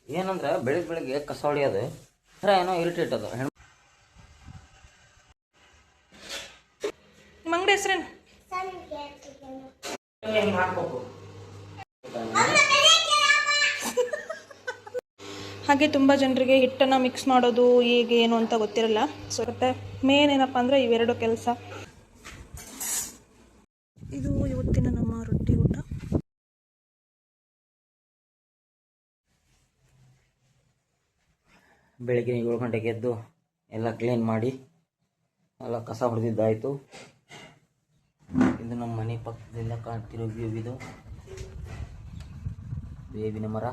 ಏನಂದ್ರೆ ಬೆಳಿಗ್ಗೆ ಕಸ ಹೊಡಿಯೋದು ಏನೋ ಇರಿಟೇಟ್ ಅದು. ನಿಮ್ಮ ಅಂಗಡಿ ಹೆಸರೇನು? ಹಾಗೆ ತುಂಬ ಜನರಿಗೆ ಹಿಟ್ಟನ್ನು ಮಿಕ್ಸ್ ಮಾಡೋದು ಹೇಗೆ ಏನು ಅಂತ ಗೊತ್ತಿರಲ್ಲ. ಸೊ ಮತ್ತೆ ಮೇನ್ ಏನಪ್ಪ ಅಂದರೆ ಇವೆರಡು ಕೆಲಸ. ಇದು ಇವತ್ತಿನ ನಮ್ಮ ರೊಟ್ಟಿ ಊಟ. ಬೆಳಿಗ್ಗೆ 7 ಗಂಟೆಗೆ ಎದ್ದು ಎಲ್ಲ ಕ್ಲೀನ್ ಮಾಡಿ ಎಲ್ಲ ಕಸ ಹೊಡೆದಿದ್ದಾಯಿತು. ಇದು ನಮ್ಮ ಮನೆ ಪಕ್ಕದಿಂದ ಕಾಣ್ತಿರೋ ವ್ಯೂ. ಇದು ಬೇವಿನ ಮರ,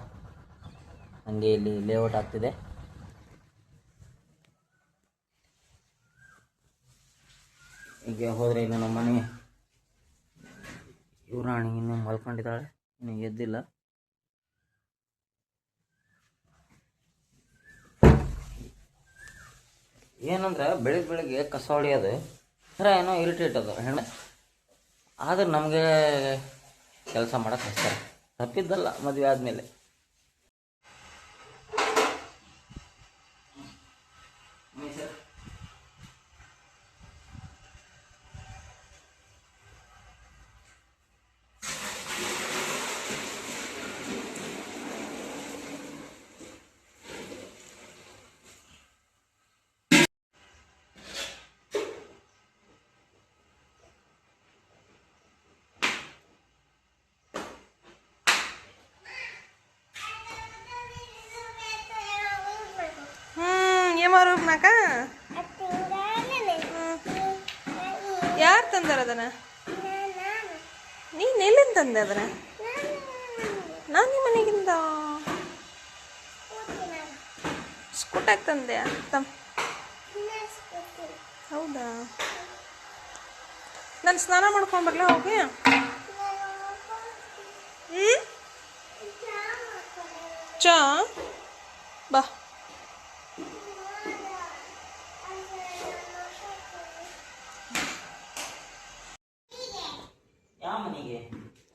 ಹಂಗೆ ಇಲ್ಲಿ ಲೇಔಟ್ ಆಗ್ತಿದೆ. ಹೀಗೆ ಹೋದರೆ ಇನ್ನು ನಮ್ಮ ಮನೆ ಯುವರಾಣಿ ಇನ್ನೂ ಮಲ್ಕೊಂಡಿದ್ದಾಳೆ, ಇನ್ನೂ ಎದ್ದಿಲ್ಲ. ಏನಂದ್ರೆ ಬೆಳಿಗ್ಗೆ ಕಸ ಹೊಡಿಯೋದು ಏನೋ ಇರಿಟೇಟ್ ಅದು. ಆದ್ರೆ ನಮಗೆ ಕೆಲಸ ಮಾಡೋಕೆ ಕಷ್ಟ, ತಪ್ಪಿದ್ದಲ್ಲ ಮದುವೆ ಆದಮೇಲೆ. ಏಮಾರೂಪ್ನಾಕ ಯಾರು ತಂದಾರ ಅದನ್ನ? ನೀನು ಎಲ್ಲಿಂದ ತಂದೆ ಅದನ್ನ? ನಾನು ನಿಮ್ಮ ಮನೆಗಿಂದ ಸ್ಕೂಟಾಗಿ ತಂದೆ. ಹೌದಾ? ನಾನು ಸ್ನಾನ ಮಾಡ್ಕೊಂಡು ಬರಲಾ ಹೋಗಿ? ಚಾ ಬಾ.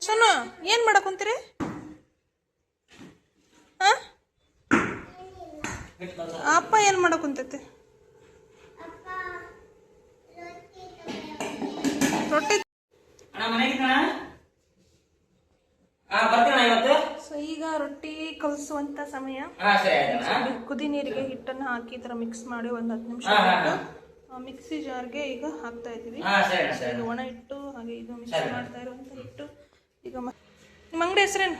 ಸೋನು ಏನು ಮಾಡಕ್ ಕುಂತೀರಿ? ಅಪ್ಪ ಏನು ಮಾಡಕ್ ಕುಂತೈತಿ? ರೊಟ್ಟಿ. ಸೊ ಈಗ ರೊಟ್ಟಿ ಕಲಸುವಂತ ಸಮಯ. ಕುದಿ ನೀರಿಗೆ ಹಿಟ್ಟನ್ನು ಹಾಕಿ ಈ ಥರ ಮಿಕ್ಸ್ ಮಾಡಿ ಒಂದು 10 ನಿಮಿಷ ಮಿಕ್ಸಿ ಜಾರ್ಗೆ ಈಗ ಹಾಕ್ತಾ ಇದ್ದೀವಿ. ಇದು ಒಣ ಹಿಟ್ಟು, ಹಾಗೆ ಇದು ಮಿಕ್ಸ್ ಮಾಡ್ತಾ ಇರುವಂಥ ಹಿಟ್ಟು. ಈಗ ನಿಮ್ಮ ಅಂಗಡಿ ಹೆಸರೇನು?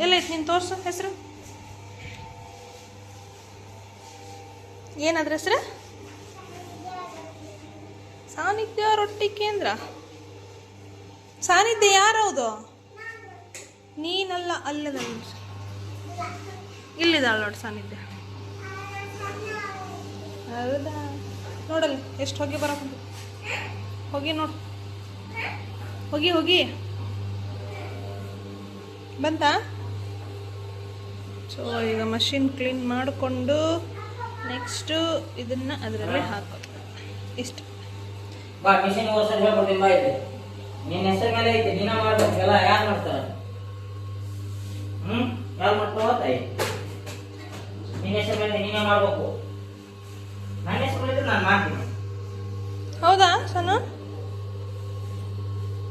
ಎಲ್ಲೈತೆ ನೀನು ತೋರಿಸು ಹೆಸರು. ಏನಾದ್ರ ಹೆಸರು? ಸಾನ್ನಿಧ್ಯ ರೊಟ್ಟಿ ಕೇಂದ್ರ. ಸಾನ್ನಿಧ್ಯ ಯಾರೌದು? ನೀನಲ್ಲ, ಅಲ್ಲದ ಇಲ್ಲಿದ್ದಾಳೆ ನೋಡಿ ಸಾನ್ನಿಧ್ಯ. ಹೌದಾ? ನೋಡಲ್ಲಿ ಎಷ್ಟು ಹೊಗೆ ಬರಕೊಂಡು. ಹೋಗಿ ನೋಡು, ಹೋಗಿ ಹೋಗಿ ಬಂತಾ? ಸೊ ಈಗ ಮಷಿನ್ ಕ್ಲೀನ್ ಮಾಡಿಕೊಂಡು ನೆಕ್ಸ್ಟು ಇದನ್ನು ಅದರಲ್ಲಿ ಹಾಕೋದು. ಇಷ್ಟು ನಿನ್ನ ಹೆಸರು ಮೇಲೆ ಐತಿ, ನೀನ ಮಾಡ್ಬೇಕು. ಎಲ್ಲ ಯಾರು ಮಾಡ್ತಾರ? ಯಾರು ಮಾಡ್ತಾವ ತಾಯಿ? ನಿನ್ನ ಹೆಸರು ಮೇಲೆ ನೀನೇ ಮಾಡ್ಬೇಕು. ನನ್ನ ಹೆಸರು ಮೇಲೆ ನಾನು ಮಾಡ್ತೀನಿ. ಹೌದಾ ಸೋನು?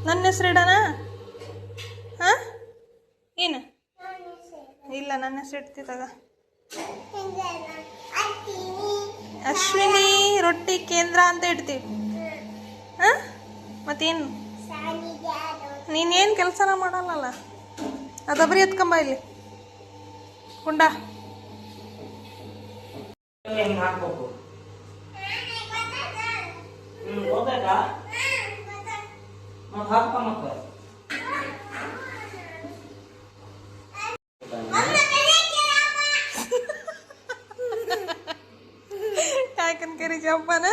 ನನ್ನ ಹೆಸರು ಇಡೋಣ? ಹಾಂ ಏನು? ಇಲ್ಲ, ನನ್ನ ಹೆಸರು ಇಡ್ತಿದ್ದಾಗ ಅಶ್ವಿನಿ ರೊಟ್ಟಿ ಕೇಂದ್ರ ಅಂತ ಇಡ್ತೀವಿ. ಹಾಂ ಮತ್ತೇನು? ನೀನೇನು ಕೆಲಸನ ಮಾಡಲ್ಲಲ್ಲ. ಅದಬ್ರಿ ಎತ್ಕೊಂಬ ಇಲ್ಲಿ ಕುಂಡ. ಹಾಕ್ಬೇಕು. ಗೊತ್ತಾಯ್ತಾ? ಮತ್ತೆ ಹಾಕ ಮಕ್ಕ. ಯಾಕನ್ ಕರಿ ಜಪ್ಪನ?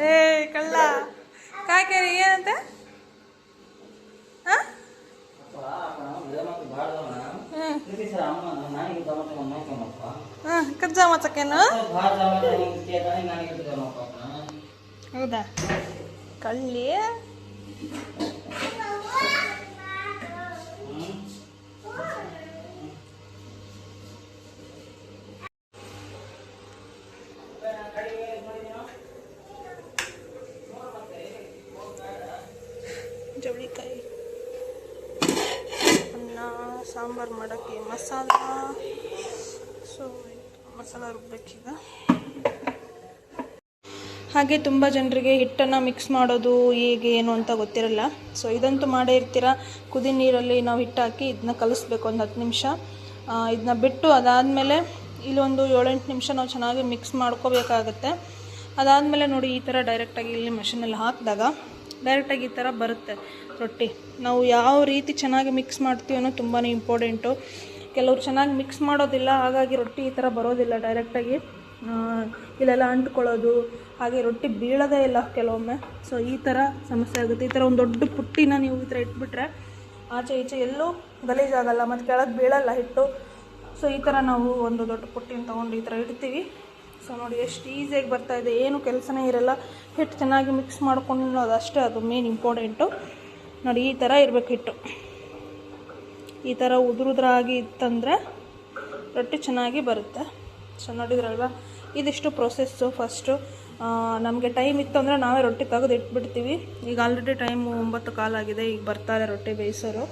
ಏ ಕಳ್ಳ ಕಾಕರಿ ಏನಂತ? ಕಜ್ಜಾ ಮಚಕೇನು? ಹೌದಾ? ಕಳ್ಳಿ ಸಾಂಬಾರು ಮಾಡೋಕ್ಕೆ ಮಸಾಲ. ಸೊ ಮಸಾಲ ರುಬ್ಬೇಕೀಗ. ಹಾಗೆ ತುಂಬ ಜನರಿಗೆ ಹಿಟ್ಟನ್ನು ಮಿಕ್ಸ್ ಮಾಡೋದು ಹೇಗೆ ಏನು ಅಂತ ಗೊತ್ತಿರಲ್ಲ. ಸೊ ಇದಂತೂ ಮಾಡೇ ಇರ್ತೀರ. ಕುದಿ ನೀರಲ್ಲಿ ನಾವು ಹಿಟ್ಟು ಹಾಕಿ ಇದನ್ನ ಕಲಿಸ್ಬೇಕು ಒಂದು 10 ನಿಮಿಷ. ಇದನ್ನ ಬಿಟ್ಟು ಅದಾದಮೇಲೆ ಇಲ್ಲೊಂದು 7-8 ನಿಮಿಷ ನಾವು ಚೆನ್ನಾಗಿ ಮಿಕ್ಸ್ ಮಾಡ್ಕೋಬೇಕಾಗತ್ತೆ. ಅದಾದಮೇಲೆ ನೋಡಿ ಈ ಥರ ಡೈರೆಕ್ಟಾಗಿ ಇಲ್ಲಿ ಮಷಿನಲ್ಲಿ ಹಾಕಿದಾಗ ಡೈರೆಕ್ಟಾಗಿ ಈ ಥರ ಬರುತ್ತೆ ರೊಟ್ಟಿ. ನಾವು ಯಾವ ರೀತಿ ಚೆನ್ನಾಗಿ ಮಿಕ್ಸ್ ಮಾಡ್ತೀವಿ ಅನ್ನೋ ತುಂಬಾ ಇಂಪಾರ್ಟೆಂಟು. ಕೆಲವ್ರು ಚೆನ್ನಾಗಿ ಮಿಕ್ಸ್ ಮಾಡೋದಿಲ್ಲ, ಹಾಗಾಗಿ ರೊಟ್ಟಿ ಈ ಥರ ಬರೋದಿಲ್ಲ. ಡೈರೆಕ್ಟಾಗಿ ಇಲ್ಲೆಲ್ಲ ಅಂಟ್ಕೊಳ್ಳೋದು, ಹಾಗೆ ರೊಟ್ಟಿ ಬೀಳೋದೇ ಇಲ್ಲ ಕೆಲವೊಮ್ಮೆ. ಸೊ ಈ ಥರ ಸಮಸ್ಯೆ ಆಗುತ್ತೆ. ಈ ಥರ ಒಂದು ದೊಡ್ಡ ಪುಟ್ಟಿನ ನೀವು ಈ ಥರ ಇಟ್ಬಿಟ್ರೆ ಆಚೆ ಈಚೆ ಎಲ್ಲೂ ಗಲೀಜಾಗಲ್ಲ ಮತ್ತು ಕೆಳಗೆ ಬೀಳಲ್ಲ ಹಿಟ್ಟು. ಸೊ ಈ ಥರ ನಾವು ಒಂದು ದೊಡ್ಡ ಪುಟ್ಟಿನ ತೊಗೊಂಡು ಈ ಥರ ಇಡ್ತೀವಿ. ಸೊ ನೋಡಿ ಎಷ್ಟು ಈಸಿಯಾಗಿ ಬರ್ತಾಯಿದೆ, ಏನು ಕೆಲಸನೇ ಇರಲ್ಲ. ಹಿಟ್ಟು ಚೆನ್ನಾಗಿ ಮಿಕ್ಸ್ ಮಾಡ್ಕೊಂಡು ಅಷ್ಟೇ, ಅದು ಮೇನ್ ಇಂಪಾರ್ಟೆಂಟು. ನೋಡಿ ಈ ಥರ ಇರಬೇಕು ಹಿಟ್ಟು. ಈ ಥರ ಉದುರಾಗಿ ಇತ್ತಂದರೆ ರೊಟ್ಟಿ ಚೆನ್ನಾಗಿ ಬರುತ್ತೆ. ಸೊ ನೋಡಿದ್ರಲ್ವ, ಇದಿಷ್ಟು ಪ್ರೊಸೆಸ್ಸು. ಫಸ್ಟು ನಮಗೆ ಟೈಮ್ ಇತ್ತು ಅಂದರೆ ನಾವೇ ರೊಟ್ಟಿ ತೆಗೆದು ಇಟ್ಬಿಡ್ತೀವಿ. ಈಗ ಆಲ್ರೆಡಿ ಟೈಮು 9 ಕಾಲಾಗಿದೆ. ಈಗ ಬರ್ತಾರೆ ರೊಟ್ಟಿ ಬೇಯಿಸೋರು.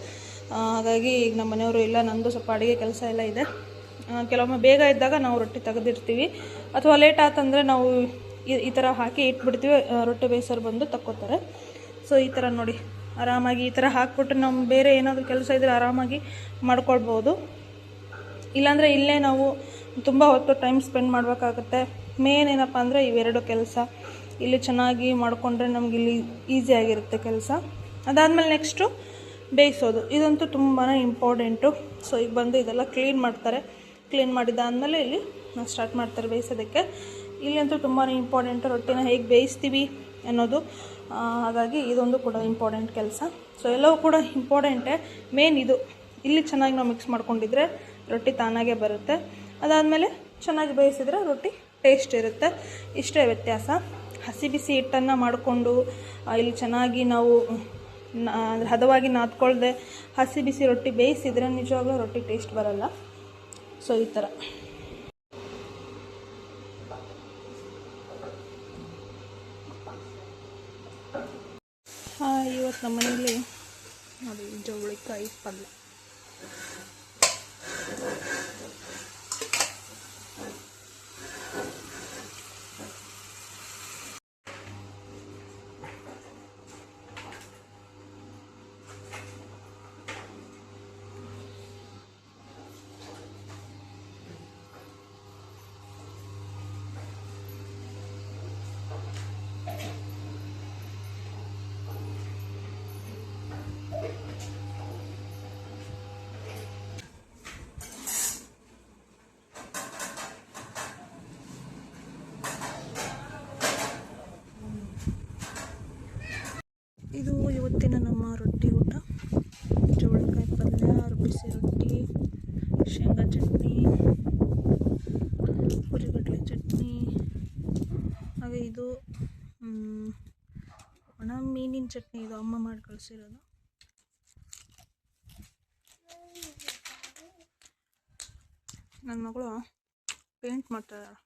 ಹಾಗಾಗಿ ಈಗ ನಮ್ಮ ಮನೆಯವರು ಇಲ್ಲ, ನಂದು ಸ್ವಲ್ಪ ಅಡುಗೆ ಕೆಲಸ ಎಲ್ಲ ಇದೆ. ಕೆಲವೊಮ್ಮೆ ಬೇಗ ಇದ್ದಾಗ ನಾವು ರೊಟ್ಟಿ ತೆಗೆದಿರ್ತೀವಿ, ಅಥವಾ ಲೇಟ್ ಆತಂದರೆ ನಾವು ಈ ಥರ ಹಾಕಿ ಇಟ್ಬಿಡ್ತೀವಿ. ರೊಟ್ಟಿ ಬೇಯಿಸೋರು ಬಂದು ತಕ್ಕೋತಾರೆ. ಸೊ ಈ ಥರ ನೋಡಿ ಆರಾಮಾಗಿ ಈ ಥರ ಹಾಕ್ಬಿಟ್ಟು ನಮ್ಮ ಬೇರೆ ಏನಾದರೂ ಕೆಲಸ ಇದ್ದರೆ ಆರಾಮಾಗಿ ಮಾಡ್ಕೊಳ್ಬೋದು. ಇಲ್ಲಾಂದರೆ ಇಲ್ಲೇ ನಾವು ತುಂಬ ಹೊತ್ತು ಟೈಮ್ ಸ್ಪೆಂಡ್ ಮಾಡಬೇಕಾಗತ್ತೆ. ಮೇನ್ ಏನಪ್ಪ ಅಂದರೆ ಇವೆರಡು ಕೆಲಸ ಇಲ್ಲಿ ಚೆನ್ನಾಗಿ ಮಾಡಿಕೊಂಡ್ರೆ ನಮ್ಗೆ ಇಲ್ಲಿ ಈಸಿಯಾಗಿರುತ್ತೆ ಕೆಲಸ. ಅದಾದಮೇಲೆ ನೆಕ್ಸ್ಟು ಬೇಯಿಸೋದು, ಇದಂತೂ ತುಂಬಾ ಇಂಪಾರ್ಟೆಂಟು. ಸೊ ಈಗ ಬಂದು ಇದೆಲ್ಲ ಕ್ಲೀನ್ ಮಾಡ್ತಾರೆ. ಕ್ಲೀನ್ ಮಾಡಿದ್ದಾದಮೇಲೆ ಇಲ್ಲಿ ಸ್ಟಾರ್ಟ್ ಮಾಡ್ತಾರೆ ಬೇಯಿಸೋದಕ್ಕೆ. ಇಲ್ಲಿ ಅಂತೂ ತುಂಬಾ ಇಂಪಾರ್ಟೆಂಟು, ರೊಟ್ಟಿನ ಹೇಗೆ ಬೇಯಿಸ್ತೀವಿ ಅನ್ನೋದು. ಹಾಗಾಗಿ ಇದೊಂದು ಕೂಡ ಇಂಪಾರ್ಟೆಂಟ್ ಕೆಲಸ. ಸೊ ಎಲ್ಲವೂ ಕೂಡ ಇಂಪಾರ್ಟೆಂಟೇ. ಮೇನ್ ಇದು ಇಲ್ಲಿ ಚೆನ್ನಾಗಿ ನಾವು ಮಿಕ್ಸ್ ಮಾಡ್ಕೊಂಡಿದ್ರೆ ರೊಟ್ಟಿ ತಾನಾಗೇ ಬರುತ್ತೆ. ಅದಾದಮೇಲೆ ಚೆನ್ನಾಗಿ ಬೇಯಿಸಿದ್ರೆ ರೊಟ್ಟಿ ಟೇಸ್ಟ್ ಇರುತ್ತೆ. ಇಷ್ಟೇ ವ್ಯತ್ಯಾಸ. ಹಸಿ ಬಿಸಿ ಹಿಟ್ಟನ್ನು ಮಾಡಿಕೊಂಡು ಇಲ್ಲಿ ಚೆನ್ನಾಗಿ ನಾವು ಹದವಾಗಿ ನಾದ್ಕೊಳ್ದೆ ಹಸಿ ಬಿಸಿ ರೊಟ್ಟಿ ಬೇಯಿಸಿದರೆ ನಿಜವಾಗ್ಲೂ ರೊಟ್ಟಿ ಟೇಸ್ಟ್ ಬರಲ್ಲ. ಸೊ ಈ ಥರ ಇವತ್ತು ನಮ್ಮ ಮನೆಯಲ್ಲಿ ನೋಡಿ ಜವಳಿಕಾಯಿ ಪಲ್ಯ. ಇದು ಇವತ್ತಿನ ನಮ್ಮ ರೊಟ್ಟಿ ಊಟ. ಜವಳಿಕಾಯಿ ಪಲ್ಯ, ಬಿಸಿ ರೊಟ್ಟಿ, ಶೇಂಗಾ ಚಟ್ನಿ, ಹುರಿಗಡಲೆ ಚಟ್ನಿ, ಹಾಗೆ ಇದು ಒಣ ಮೀನಿನ ಚಟ್ನಿ. ಇದು ಅಮ್ಮ ಮಾಡಿ ಕಳಿಸಿರೋದು. ನನ್ನ ಮಗಳು ಪೇಂಟ್ ಮಾಡ್ತಾಯಿದ್ದಾಳೆ.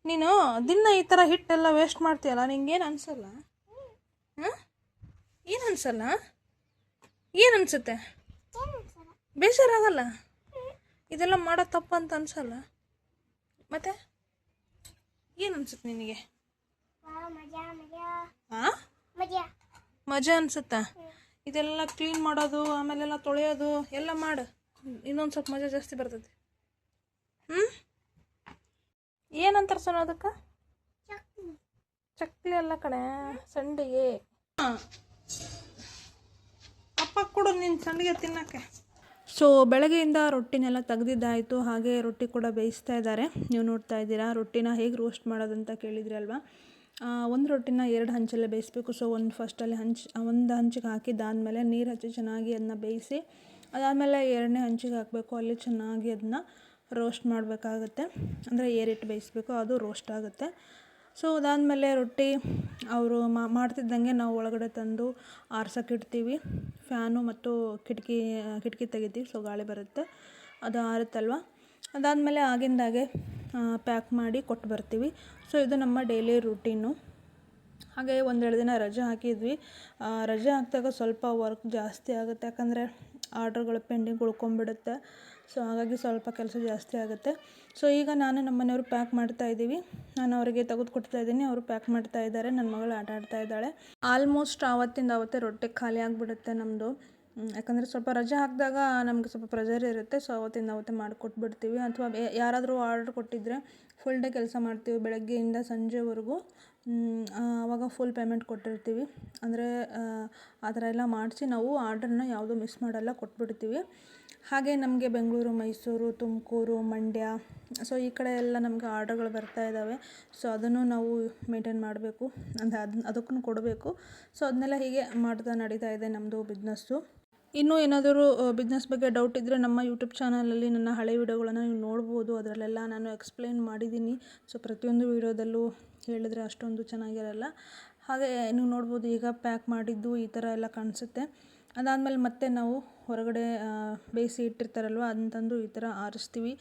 ನೀನು ದಿನ ಈ ಥರ ಹಿಟ್ಟೆಲ್ಲ ವೇಸ್ಟ್ ಮಾಡ್ತೀಯಲ್ಲ, ನಿಂಗೇನು ಅನಿಸಲ್ಲ? ಹಾಂ, ಏನು ಅನಿಸಲ್ಲ? ಏನು ಅನಿಸುತ್ತೆ? ಬೇಜಾರಾಗಲ್ಲ? ಇದೆಲ್ಲ ಮಾಡೋ ತಪ್ಪು ಅಂತ ಅನಿಸಲ್ಲ? ಮತ್ತೆ ಏನು ಅನ್ಸುತ್ತೆ ನಿನಗೆ? ಹಾಂ, ಮಜಾ ಅನಿಸುತ್ತಾ? ಇದೆಲ್ಲ ಕ್ಲೀನ್ ಮಾಡೋದು, ಆಮೇಲೆಲ್ಲ ತೊಳೆಯೋದು ಎಲ್ಲ ಮಾಡು. ಇನ್ನೊಂದು ಸ್ವಲ್ಪ ಮಜಾ ಜಾಸ್ತಿ ಬರ್ತದೆ. ಏನಂತಾರೆ ಸಣ್ಣ ಅದಕ್ಕೆ? ಚಕ್ಲಿ ಅಲ್ಲ ಕಣೆ, ಸಂಡಿಗೆ. ಅಪ್ಪ ಕೊಡು ನಿನ್ನ ಸಂಡಿಗೆ ತಿನ್ನೋಕ್ಕೆ. ಸೊ ಬೆಳಗ್ಗೆಯಿಂದ ರೊಟ್ಟಿನೆಲ್ಲ ತೆಗೆದಿದ್ದಾಯಿತು. ಹಾಗೆ ರೊಟ್ಟಿ ಕೂಡ ಬೇಯಿಸ್ತಾ ಇದ್ದಾರೆ. ನೀವು ನೋಡ್ತಾ ಇದ್ದೀರಾ. ರೊಟ್ಟಿನ ಹೇಗೆ ರೋಸ್ಟ್ ಮಾಡೋದಂತ ಕೇಳಿದ್ರಿ ಅಲ್ವಾ? ಒಂದು ರೊಟ್ಟಿನ 2 ಹಂಚಲ್ಲೇ ಬೇಯಿಸಬೇಕು. ಸೊ ಫಸ್ಟಲ್ಲಿ ಒಂದು ಹಂಚಿಗೆ ಹಾಕಿದ್ದಾದಮೇಲೆ ನೀರು ಹಚ್ಚಿ ಚೆನ್ನಾಗಿ ಅದನ್ನ ಬೇಯಿಸಿ, ಅದಾದಮೇಲೆ 2ನೇ ಹಂಚಿಗೆ ಹಾಕಬೇಕು. ಅಲ್ಲಿ ಚೆನ್ನಾಗಿ ಅದನ್ನ ರೋಸ್ಟ್ ಮಾಡಬೇಕಾಗುತ್ತೆ. ಅಂದರೆ ಏರಿಟ್ಟು ಬೇಯಿಸಬೇಕು, ಅದು ರೋಸ್ಟ್ ಆಗುತ್ತೆ. ಸೊ ಅದಾದಮೇಲೆ ರೊಟ್ಟಿ ಅವರು ಮಾಡ್ತಿದ್ದಂಗೆ ನಾವು ಒಳಗಡೆ ತಂದು ಆರ್ಸೋಕ್ಕಿಡ್ತೀವಿ. ಫ್ಯಾನು ಮತ್ತು ಕಿಟಕಿ ತೆಗಿತೀವಿ, ಸೊ ಗಾಳಿ ಬರುತ್ತೆ, ಅದು ಆರುತ್ತಲ್ವ. ಅದಾದಮೇಲೆ ಆಗಿಂದಾಗೆ ಪ್ಯಾಕ್ ಮಾಡಿ ಕೊಟ್ಟು ಬರ್ತೀವಿ. ಸೊ ಇದು ನಮ್ಮ ಡೈಲಿ ರೂಟೀನು. ಹಾಗೆ ಒಂದೆರಡು ದಿನ ರಜೆ ಹಾಕಿದ್ವಿ. ರಜೆ ಹಾಕಿದಾಗ ಸ್ವಲ್ಪ ವರ್ಕ್ ಜಾಸ್ತಿ ಆಗುತ್ತೆ, ಯಾಕಂದರೆ ಆರ್ಡ್ರ್ಗಳು ಪೆಂಡಿಂಗ್ ಉಳ್ಕೊಂಬಿಡುತ್ತೆ. ಸೊ ಹಾಗಾಗಿ ಸ್ವಲ್ಪ ಕೆಲಸ ಜಾಸ್ತಿ ಆಗುತ್ತೆ. ಸೊ ಈಗ ನಾನು ನಮ್ಮ ಮನೆಯವರು ಪ್ಯಾಕ್ ಮಾಡ್ತಾಯಿದ್ದೀವಿ. ನಾನು ಅವರಿಗೆ ತೆಗೆದುಕೊಡ್ತಾ ಇದ್ದೀನಿ, ಅವರು ಪ್ಯಾಕ್ ಮಾಡ್ತಾ ಇದ್ದಾರೆ. ನನ್ನ ಮಗಳು ಆಟ ಆಡ್ತಾ ಇದ್ದಾಳೆ. ಆಲ್ಮೋಸ್ಟ್ ಆವತ್ತಿಂದ ಅವತ್ತೇ ರೊಟ್ಟಿ ಖಾಲಿ ಆಗಿಬಿಡುತ್ತೆ ನಮ್ಮದು. ಯಾಕಂದರೆ ಸ್ವಲ್ಪ ರಜೆ ಹಾಕಿದಾಗ ನಮಗೆ ಸ್ವಲ್ಪ ಪ್ರೆಷರ್ ಇರುತ್ತೆ. ಸೊ ಅವತ್ತಿಂದ ಅವತ್ತೇ ಮಾಡಿಕೊಟ್ಬಿಡ್ತೀವಿ. ಅಥವಾ ಯಾರಾದರೂ ಆರ್ಡ್ರ್ ಕೊಟ್ಟಿದ್ದರೆ ಫುಲ್ ಡೇ ಕೆಲಸ ಮಾಡ್ತೀವಿ, ಬೆಳಗ್ಗೆಯಿಂದ ಸಂಜೆವರೆಗೂ. ಆವಾಗ ಫುಲ್ ಪೇಮೆಂಟ್ ಕೊಟ್ಟಿರ್ತೀವಿ. ಅಂದರೆ ಆ ಥರ ಎಲ್ಲ ಮಾಡಿಸಿ ನಾವು ಆರ್ಡ್ರನ್ನ ಯಾವುದೂ ಮಿಸ್ ಮಾಡಲ್ಲ, ಕೊಟ್ಬಿಡ್ತೀವಿ. ಹಾಗೆ ನಮಗೆ ಬೆಂಗಳೂರು, ಮೈಸೂರು, ತುಮಕೂರು, ಮಂಡ್ಯ, ಸೊ ಈ ಕಡೆ ಎಲ್ಲ ನಮಗೆ ಆರ್ಡ್ರ್ಗಳು ಬರ್ತಾ ಇದ್ದಾವೆ. ಸೊ ಅದನ್ನು ನಾವು ಮೇಂಟೈನ್ ಮಾಡಬೇಕು, ಅಂದರೆ ಅದಕ್ಕೂ ಕೊಡಬೇಕು. ಸೊ ಅದನ್ನೆಲ್ಲ ಹೀಗೆ ಮಾಡ್ತಾ ನಡೀತಾ ಇದೆ ನಮ್ಮದು ಬಿಸ್ನೆಸ್ಸು. ಇನ್ನೂ ಏನಾದರೂ ಬಿಸ್ನೆಸ್ ಬಗ್ಗೆ ಡೌಟ್ ಇದ್ದರೆ ನಮ್ಮ ಯೂಟ್ಯೂಬ್ ಚಾನಲಲ್ಲಿ ನನ್ನ ಹಳೆ ವೀಡಿಯೋಗಳನ್ನು ನೀವು ನೋಡ್ಬೋದು. ಅದರಲ್ಲೆಲ್ಲ ನಾನು ಎಕ್ಸ್ಪ್ಲೇನ್ ಮಾಡಿದ್ದೀನಿ. ಸೊ ಪ್ರತಿಯೊಂದು ವೀಡಿಯೋದಲ್ಲೂ ಹೇಳಿದ್ರೆ ಅಷ್ಟೊಂದು ಚೆನ್ನಾಗಿರಲ್ಲ. ಹಾಗೆ ನೀವು ನೋಡ್ಬೋದು, ಈಗ ಪ್ಯಾಕ್ ಮಾಡಿದ್ದು ಈ ಥರ ಎಲ್ಲ ಕಾಣಿಸುತ್ತೆ. ಅದಾದಮೇಲೆ ಮತ್ತೆ ನಾವು ಹೊರಗಡೆ ಬೇಯಿಸಿ ಇಟ್ಟಿರ್ತಾರಲ್ವ, ಅದನ್ನ ತಂದು ಈ ಥರ ಆರಿಸ್ತೀವಿ.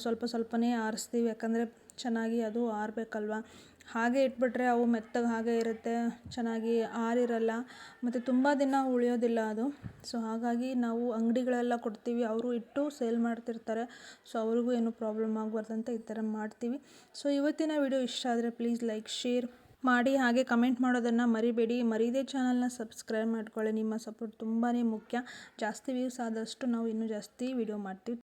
ಸ್ವಲ್ಪ ಸ್ವಲ್ಪನೇ ಆರಿಸ್ತೀವಿ, ಯಾಕಂದರೆ ಚೆನ್ನಾಗಿ ಅದು ಆರಬೇಕಲ್ವ. ಹಾಗೆ ಇಟ್ಬಿಟ್ರೆ ಅವು ಮೆತ್ತಗೆ ಹಾಗೆ ಇರುತ್ತೆ, ಚೆನ್ನಾಗಿ ಆರಿರಲ್ಲ, ಮತ್ತು ತುಂಬ ದಿನ ಉಳಿಯೋದಿಲ್ಲ ಅದು. ಸೊ ಹಾಗಾಗಿ ನಾವು ಅಂಗಡಿಗಳೆಲ್ಲ ಕೊಡ್ತೀವಿ, ಅವರು ಇಟ್ಟು ಸೇಲ್ ಮಾಡ್ತಿರ್ತಾರೆ. ಸೊ ಅವ್ರಿಗೂ ಏನೂ ಪ್ರಾಬ್ಲಮ್ ಆಗಬಾರ್ದಂತ ಈ ಥರ ಮಾಡ್ತೀವಿ. ಸೊ ಇವತ್ತಿನ ವಿಡಿಯೋ ಇಷ್ಟ ಆದರೆ ಪ್ಲೀಸ್ ಲೈಕ್, ಶೇರ್ ಮಾಡಿ. ಹಾಗೆ ಕಮೆಂಟ್ ಮಾಡೋದನ್ನು ಮರಿಬೇಡಿ. ಮರೀದೇ ಚಾನಲ್ನ ಸಬ್ಸ್ಕ್ರೈಬ್ ಮಾಡ್ಕೊಳ್ಳಿ. ನಿಮ್ಮ ಸಪೋರ್ಟ್ ತುಂಬಾ ಮುಖ್ಯ. ಜಾಸ್ತಿ ವ್ಯೂಸ್ ಆದಷ್ಟು ನಾವು ಇನ್ನೂ ಜಾಸ್ತಿ ವಿಡಿಯೋ ಮಾಡ್ತೀವಿ.